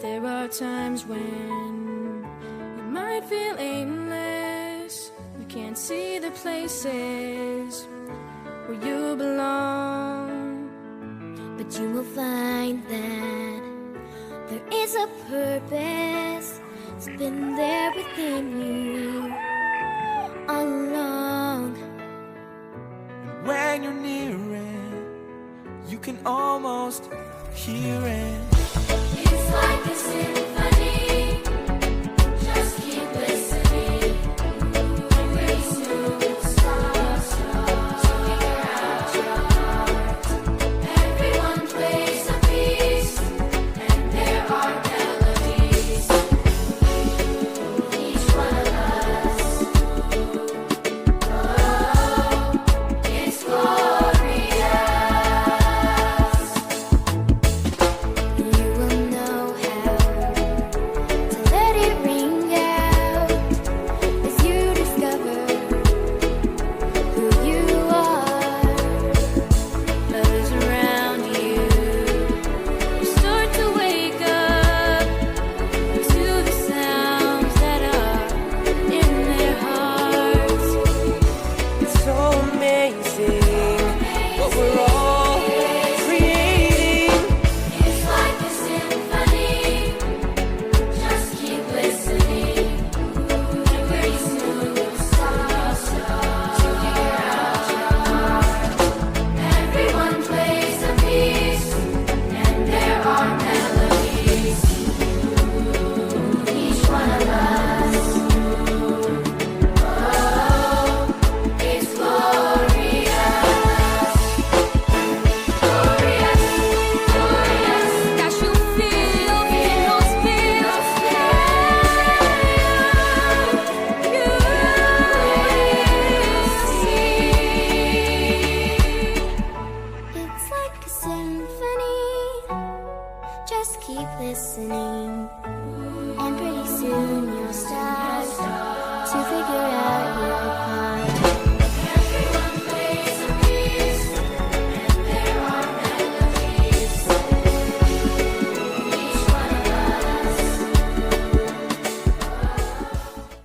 There are times when you might feel aimless. You can't see the places where you belong, but you will find that there is a purpose. It's been there within you all along. When you're near it, you can almost hear it. It's like a symphony. Just keep listening. And pretty soon you'll start to figure out your heart. Everyone plays a piece, and there are melodies. Each one of us. Oh, it's glorious. You will know how to let it ring out as you discover who you are. love is around you. You start to wake up to the sounds that are in their hearts. It's so amazing what we're all creating. It's like a symphony. Just keep listening, and pretty soon you'll start to figure out your heart. Everyone plays a piece, and there are melodies. Each one of us. Oh, it's glorious. Glorious, glorious. Got you feel those feels. It's like a symphony. Just keep listening, and pretty soon you'll start to figure out your part.